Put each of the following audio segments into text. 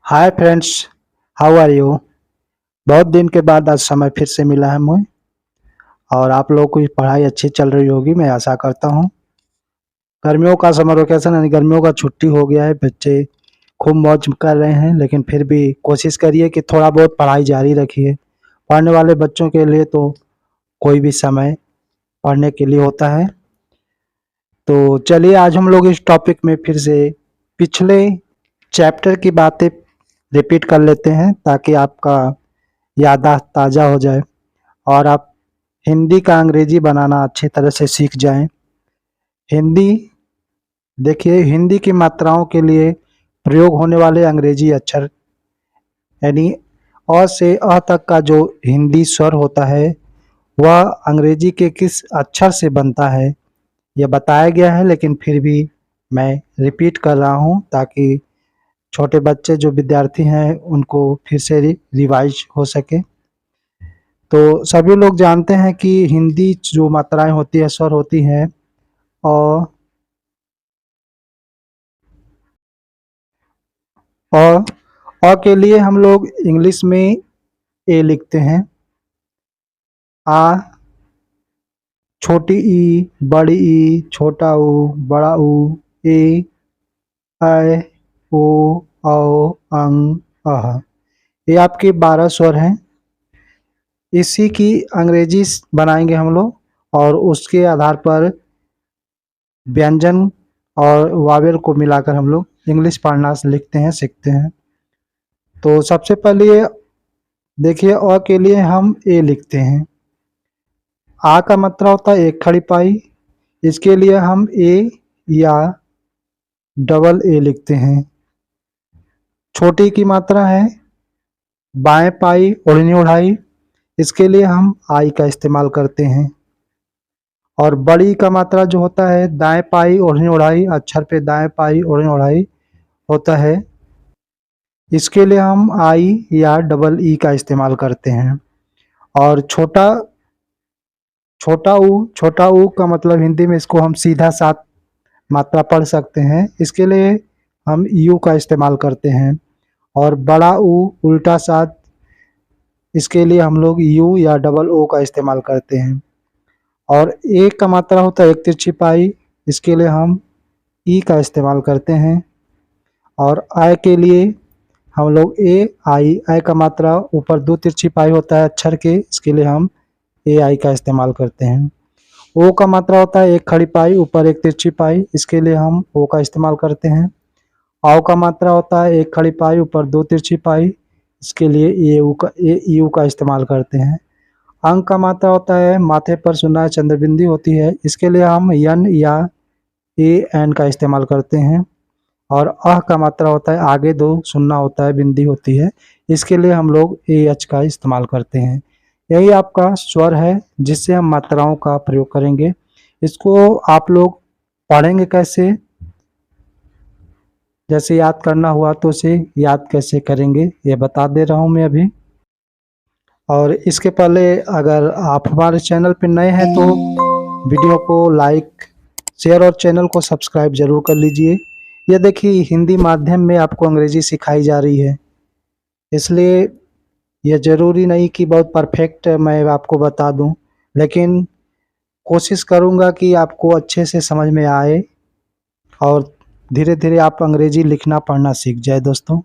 Hi friends, how are you? बहुत दिन के बाद आज समय फिर से मिला है मुझे और आप लोगों की पढ़ाई अच्छी चल रही होगी, मैं आशा करता हूँ। गर्मियों का समर वेकेशन यानी गर्मियों का छुट्टी हो गया है, बच्चे खूब मौज कर रहे हैं, लेकिन फिर भी कोशिश करिए कि थोड़ा बहुत पढ़ाई जारी रखिए। पढ़ने वाले बच्चों के लिए तो कोई भी समय पढ़ने के लिए होता है। तो चलिए आज हम लोग इस टॉपिक में फिर से पिछले चैप्टर की बातें रिपीट कर लेते हैं ताकि आपका याददाश्त ताज़ा हो जाए और आप हिंदी का अंग्रेजी बनाना अच्छी तरह से सीख जाएं। हिंदी देखिए, हिंदी की मात्राओं के लिए प्रयोग होने वाले अंग्रेजी अक्षर यानी अ से अ तक का जो हिंदी स्वर होता है वह अंग्रेजी के किस अक्षर से बनता है यह बताया गया है, लेकिन फिर भी मैं रिपीट कर रहा हूँ ताकि छोटे बच्चे जो विद्यार्थी हैं उनको फिर से रिवाइज हो सके। तो सभी लोग जानते हैं कि हिंदी जो मात्राएं होती है, स्वर होती हैं अ, अ, अ के लिए हम लोग इंग्लिश में ए लिखते हैं। आ, छोटी ई, बड़ी ई, छोटा ऊ, बड़ा ऊ, ए, ऐ, ओ, औ, अं, अह। ये आपके 12 स्वर हैं। इसी की अंग्रेजी बनाएंगे हम लोग और उसके आधार पर व्यंजन और वावेल को मिलाकर हम लोग इंग्लिश पढ़ना लिखते हैं, सीखते हैं। तो सबसे पहले देखिए, अ के लिए हम ए लिखते हैं। आ का मात्रा होता है एक खड़ी पाई, इसके लिए हम ए या डबल ए लिखते हैं। छोटी की मात्रा है बाएं पाई ओढ़नी ओढ़ाई, इसके लिए हम आई का इस्तेमाल करते हैं। और बड़ी का मात्रा जो होता है दाएं पाई ओढ़नी ओढ़ाई, अक्षर पे दाएं पाई ओढ़नी ओढ़ाई होता है, इसके लिए हम आई या डबल ई का इस्तेमाल करते हैं। और छोटा ऊ का मतलब हिंदी में इसको हम सीधा सात मात्रा पढ़ सकते हैं, इसके लिए हम यू का इस्तेमाल करते हैं। और बड़ा ऊ उल्टा सात, इसके लिए हम लोग यू या डबल ओ का इस्तेमाल करते हैं। और ए का मात्रा होता है एक तिरछी पाई, इसके लिए हम ई का इस्तेमाल करते हैं। और आई के लिए हम लोग आई का मात्रा ऊपर दो तिरछी पाई होता है अक्षर के, इसके लिए हम ए आई का इस्तेमाल करते हैं। ओ का मात्रा होता है एक खड़ी पाई ऊपर एक तिरछी पाई, इसके लिए हम ओ का इस्तेमाल करते हैं। औ का मात्रा होता है एक खड़ी पाई ऊपर दो तिरछी पाई, इसके लिए ए यू का इस्तेमाल करते हैं। अंक का मात्रा होता है माथे पर सुना चंद्रबिंदी होती है, इसके लिए हम यन या ए एन का इस्तेमाल करते हैं। और अह का मात्रा होता है आगे दो सुनना होता है, बिंदी होती है, इसके लिए हम लोग ए एच का इस्तेमाल करते हैं। यही आपका स्वर है जिससे हम मात्राओं का प्रयोग करेंगे। इसको आप लोग पढ़ेंगे कैसे, जैसे याद करना हुआ तो उसे याद कैसे करेंगे ये बता दे रहा हूँ मैं अभी। और इसके पहले अगर आप हमारे चैनल पर नए हैं तो वीडियो को लाइक शेयर और चैनल को सब्सक्राइब जरूर कर लीजिए। ये देखिए, हिंदी माध्यम में आपको अंग्रेजी सिखाई जा रही है, इसलिए यह ज़रूरी नहीं कि बहुत परफेक्ट मैं आपको बता दूं, लेकिन कोशिश करूंगा कि आपको अच्छे से समझ में आए और धीरे धीरे आप अंग्रेजी लिखना पढ़ना सीख जाए। दोस्तों,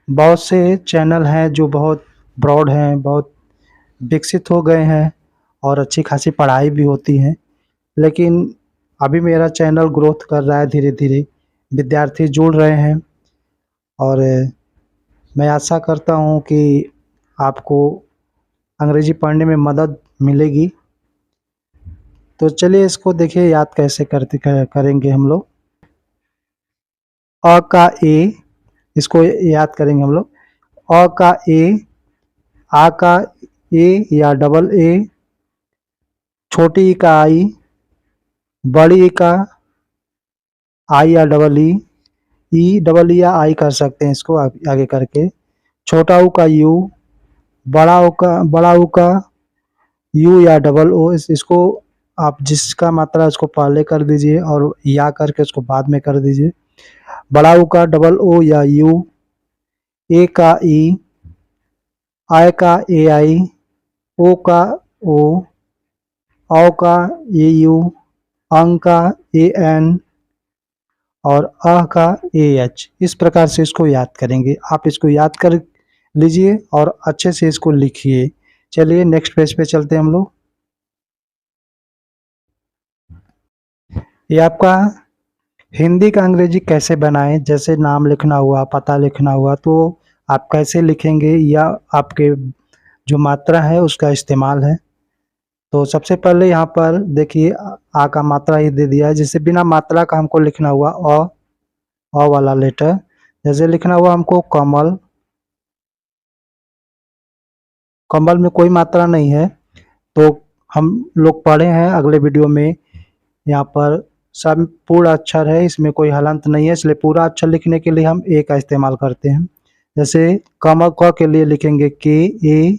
बहुत से चैनल हैं जो बहुत ब्रॉड हैं, बहुत विकसित हो गए हैं और अच्छी खासी पढ़ाई भी होती है, लेकिन अभी मेरा चैनल ग्रोथ कर रहा है, धीरे धीरे विद्यार्थी जुड़ रहे हैं और मैं आशा करता हूँ कि आपको अंग्रेजी पढ़ने में मदद मिलेगी। तो चलिए इसको देखिए याद कैसे करेंगे हम लोग। अ का ए, इसको याद करेंगे हम लोग। अ का ए, आ का ए या डबल ए, छोटी ई का आई, बड़ी ई का आई या डबल ई डबल ई या आई कर सकते हैं इसको आगे करके। छोटा ऊ का यू, बड़ा ऊ का यू या डबल ओ, इसको आप जिसका मात्रा उसको पहले कर दीजिए और या करके उसको बाद में कर दीजिए। बड़ा ऊ का डबल ओ या यू, ए का ई, आई का ए आई, ओ का ओ, औ का ए यू, अंग का ए एन और अ का ए एच। इस प्रकार से इसको याद करेंगे। आप इसको याद कर लीजिए और अच्छे से इसको लिखिए। चलिए नेक्स्ट पेज पे चलते हैं हम लोग। ये आपका हिंदी का अंग्रेजी कैसे बनाएं, जैसे नाम लिखना हुआ, पता लिखना हुआ, तो आप कैसे लिखेंगे या आपके जो मात्रा है उसका इस्तेमाल है। तो सबसे पहले यहाँ पर देखिए आ का मात्रा ही दे दिया है, जैसे बिना मात्रा का हमको लिखना हुआ अ वाला लेटर। जैसे लिखना हुआ हमको कमल, कमल में कोई मात्रा नहीं है, तो हम लोग पढ़े हैं अगले वीडियो में। यहाँ पर सब पूर्ण अक्षर है, इसमें कोई हलंत नहीं है, इसलिए पूरा अक्षर लिखने के लिए हम ए का इस्तेमाल करते हैं। जैसे कमल क के लिए लिखेंगे के ए,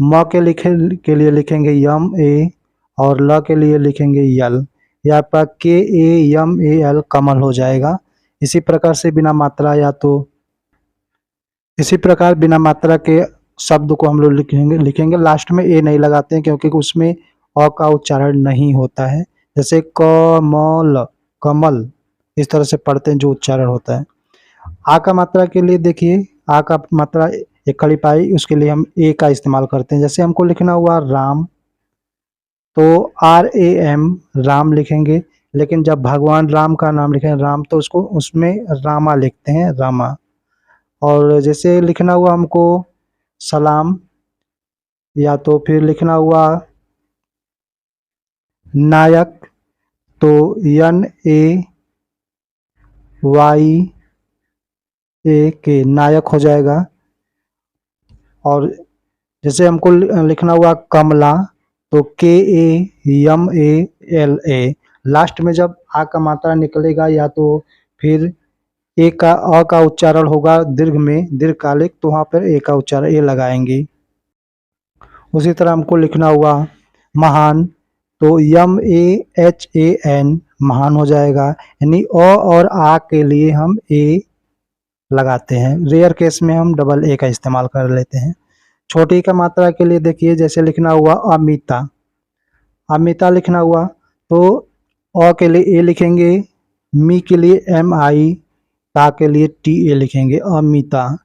म के लिए लिखेंगे यम ए और ल के लिए लिखेंगे यल। यह आपका के ए यम ए एल कमल हो जाएगा। इसी प्रकार से बिना मात्रा या तो इसी प्रकार बिना मात्रा के शब्द को हम लोग लिखेंगे। लास्ट में ए नहीं लगाते हैं क्योंकि उसमें अ का उच्चारण नहीं होता है। जैसे कमल, कमल इस तरह से पढ़ते हैं जो उच्चारण होता है। आ का मात्रा के लिए देखिए, आ का मात्रा एक खड़ी पाई, उसके लिए हम ए का इस्तेमाल करते हैं। जैसे हमको लिखना हुआ राम, तो आर ए एम राम लिखेंगे, लेकिन जब भगवान राम का नाम लिखें राम, तो उसको उसमें रामा लिखते हैं, रामा। और जैसे लिखना हुआ हमको सलाम, या तो फिर लिखना हुआ नायक, तो एन ए वाई ए के नायक हो जाएगा। और जैसे हमको लिखना हुआ कमला, तो के ए यम ए एल ए। लास्ट में जब आ का मात्रा निकलेगा या तो फिर ए का अ का उच्चारण होगा दीर्घ में, दीर्घकालिक, तो वहाँ पर ए का उच्चारण ए लगाएंगे। उसी तरह हमको लिखना हुआ महान, तो यम ए एच ए एन महान हो जाएगा। यानी अ और आ के लिए हम ए लगाते हैं। रेयर केस में हम डबल ए का इस्तेमाल कर लेते हैं। छोटी का मात्रा के लिए देखिए, जैसे लिखना हुआ अमिता, अमिता लिखना हुआ, तो अ के लिए ए लिखेंगे, मी के लिए एम आई, ता के लिए टी ए लिखेंगे, Amita.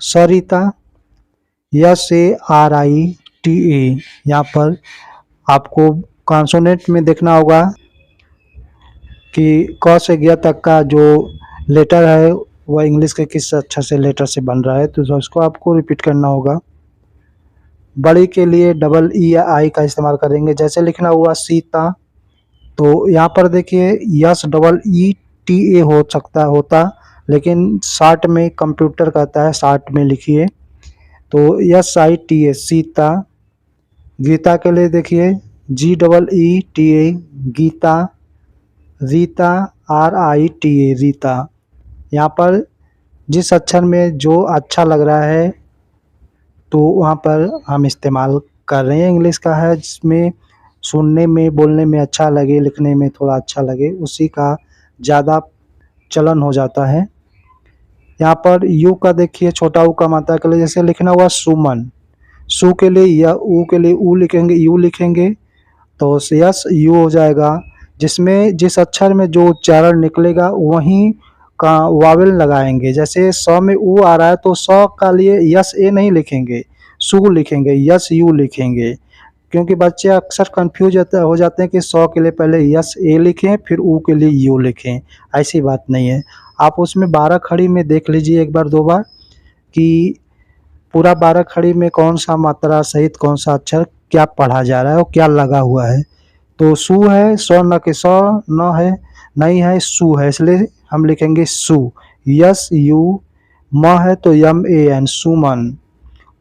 Sarita, S A R I T A. यहाँ पर आपको कॉन्सोनेंट में देखना होगा कि क से ग तक का जो लेटर है वह इंग्लिश के किस अक्षर से लेटर से बन रहा है, तो इसको आपको रिपीट करना होगा। बड़ी के लिए डबल ई या आई का इस्तेमाल करेंगे। जैसे लिखना हुआ सीता, तो यहाँ पर देखिए यस डबल ई टी ए हो सकता होता, लेकिन शार्ट में कंप्यूटर कहता है शार्ट में लिखिए, तो S I T A Sita. Geeta के लिए देखिए G double E T A Geeta. Rita, R I T A Rita. यहाँ पर जिस अक्षर में जो अच्छा लग रहा है तो वहाँ पर हम इस्तेमाल कर रहे हैं। इंग्लिश का है जिसमें सुनने में बोलने में अच्छा लगे, लिखने में थोड़ा अच्छा लगे, उसी का ज़्यादा चलन हो जाता है। यहाँ पर यू का देखिए, छोटा ऊ का मात्रा के लिए जैसे लिखना हुआ सुमन, सु के लिए या ऊ के लिए ऊ लिखेंगे, यू लिखेंगे, तो यस यू हो जाएगा। जिसमें जिस अक्षर में जो उच्चारण निकलेगा वहीं का वावेल लगाएंगे। जैसे स में ऊ आ रहा है तो स का लिए यस ए नहीं लिखेंगे, सु लिखेंगे, यस यू लिखेंगे, क्योंकि बच्चे अक्सर कंफ्यूज हो जाते हैं कि स के लिए पहले यस ए लिखें फिर ऊ के लिए यू लिखें। ऐसी बात नहीं है। आप उसमें 12 खड़ी में देख लीजिए एक बार 2 बार कि पूरा 12 खड़ी में कौन सा मात्रा सहित कौन सा अक्षर क्या पढ़ा जा रहा है और क्या लगा हुआ है। तो सु है, सौ न के सौ न है, नहीं है, सु है, इसलिए हम लिखेंगे सु, यस यू। म है तो यम ए एन सुमन।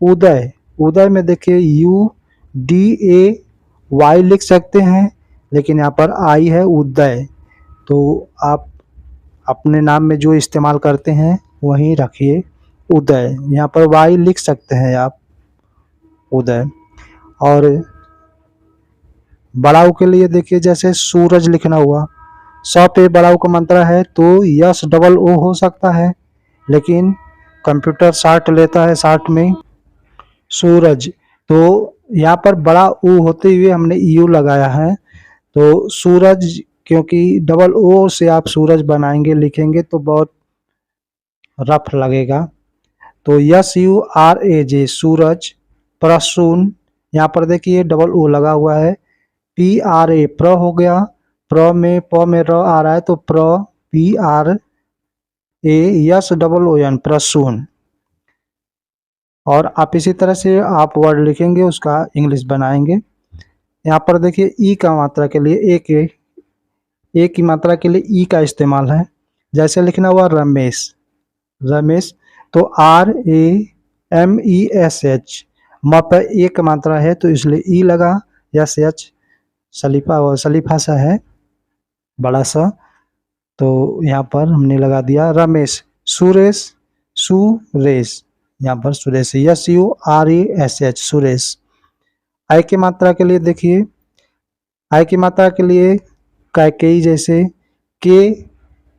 उदय, उदय में देखिए यू डी ए वाई लिख सकते हैं, लेकिन यहाँ पर आई है उदय, तो आप अपने नाम में जो इस्तेमाल करते हैं वहीं रखिए उदय। यहाँ पर वाई लिख सकते हैं आप, उदय। और बड़ा ऊ के लिए देखिए जैसे सूरज लिखना हुआ, 100 पे बड़ा ऊ का मात्रा है तो यस डबल ओ हो सकता है, लेकिन कंप्यूटर 60 लेता है, 60 में सूरज। तो यहाँ पर बड़ा ऊ होते हुए हमने यू लगाया है, तो सूरज, क्योंकि डबल ओ से आप सूरज बनाएंगे लिखेंगे तो बहुत रफ लगेगा। तो यस यू आर ए जे सूरज, प्रसून, यहाँ पर देखिए डबल ओ लगा हुआ है। पी आर ए प्र हो गया, प्र में प में र आ रहा है तो प्र, P R A S double O N, Prasoon. और आप इसी तरह से आप वर्ड लिखेंगे, उसका इंग्लिश बनाएंगे। यहाँ पर देखिए ई का मात्रा के लिए ए की मात्रा के लिए ई का इस्तेमाल है। जैसे लिखना हुआ रमेश, रमेश, तो R A M E S H, म पर ए का मात्रा है तो इसलिए ई लगा, एस एच सलीफा सा है बड़ा सा, तो यहाँ पर हमने लगा दिया रमेश। सुरेश, सुरेश, यहाँ पर Suresh, S U R E S H, Suresh. आई की मात्रा के लिए देखिए, आई की मात्रा के लिए कैकेयी, जैसे के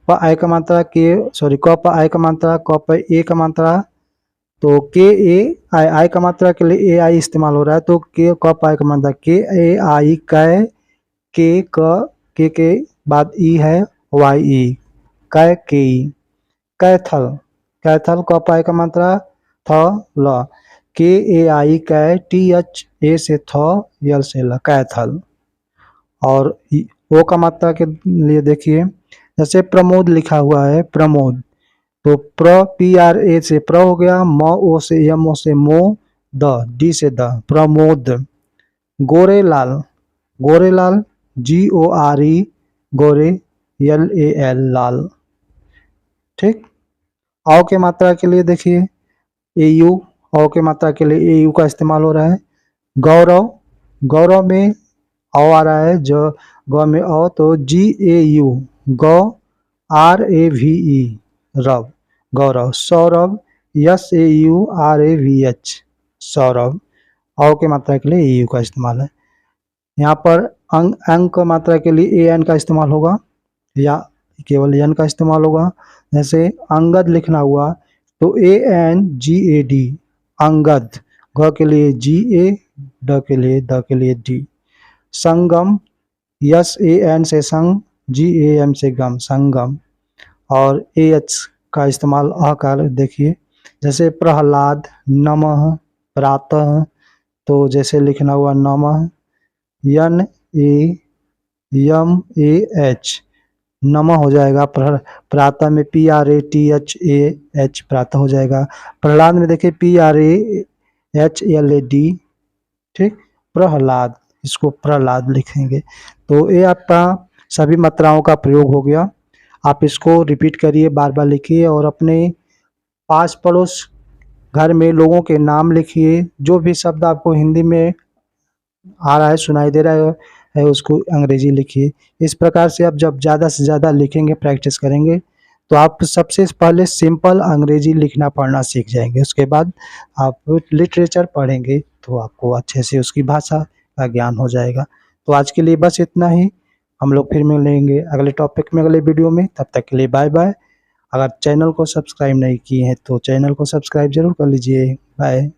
प आई का मात्रा के, सॉरी क प आई का मात्रा, क प ए का मात्रा, तो के ए आई, आई का मात्रा के लिए ए आई इस्तेमाल हो रहा है तो के क प आई का मात्रा के ए आई, कै, के बाद ई है वाई ई, कै के ई। कैथल, कैथल क प आई का मात्रा थ ल, के ए आई कै, टी एच ए से थ, यल से ल, कैथल। और ओ का मात्रा के लिए देखिए, जैसे प्रमोद लिखा हुआ है, प्रमोद, तो प्र पी आर ए से प्र हो गया, म ओ से एम ओ से मो, द डी से द, Pramod. Gorelal, Gorelal, G O R E, गोरे, एल ए एल, लाल। ठीक। औ के मात्रा के लिए देखिए ए यू, औ के मात्रा के लिए ए यू का इस्तेमाल हो रहा है। गौरव, गौरव में औ आ रहा है, जो गौ में औ तो जी ए यू, गौ, आर ए वी ई, रव, Gaurav. Saurabh, S A U R A V H, Saurabh. औ के मात्रा के लिए ए यू का इस्तेमाल है। यहाँ पर अंक मात्रा के लिए ए एन का इस्तेमाल होगा या केवल एन का इस्तेमाल होगा। जैसे अंगद लिखना हुआ तो A N G A D, Angad, ग के लिए जी ए, ड के लिए, द के लिए D. Sangam, yes A N से संग, जी ए एम से गम, संगम। और ए एच का इस्तेमाल अकार देखिए, जैसे प्रहलाद, नमः, प्रातः, तो जैसे लिखना हुआ नमः, यन ए यम ए एच, नमः हो जाएगा। प्रातः में P R A T H A H, प्रातः हो जाएगा। प्रहलाद में देखिए P R A H L A D, ठीक, प्रहलाद, इसको प्रहलाद लिखेंगे। तो ये आपका सभी मात्राओं का प्रयोग हो गया। आप इसको रिपीट करिए, बार बार लिखिए और अपने पास पड़ोस घर में लोगों के नाम लिखिए। जो भी शब्द आपको हिंदी में आ रहा है, सुनाई दे रहा है, उसको अंग्रेजी लिखिए। इस प्रकार से आप जब ज़्यादा से ज़्यादा लिखेंगे, प्रैक्टिस करेंगे, तो आप सबसे पहले सिंपल अंग्रेजी लिखना पढ़ना सीख जाएंगे। उसके बाद आप लिटरेचर पढ़ेंगे तो आपको अच्छे से उसकी भाषा का ज्ञान हो जाएगा। तो आज के लिए बस इतना ही। हम लोग फिर मिलेंगे अगले टॉपिक में, अगले वीडियो में। तब तक के लिए बाय बाय। अगर चैनल को सब्सक्राइब नहीं किए हैं तो चैनल को सब्सक्राइब जरूर कर लीजिए। बाय।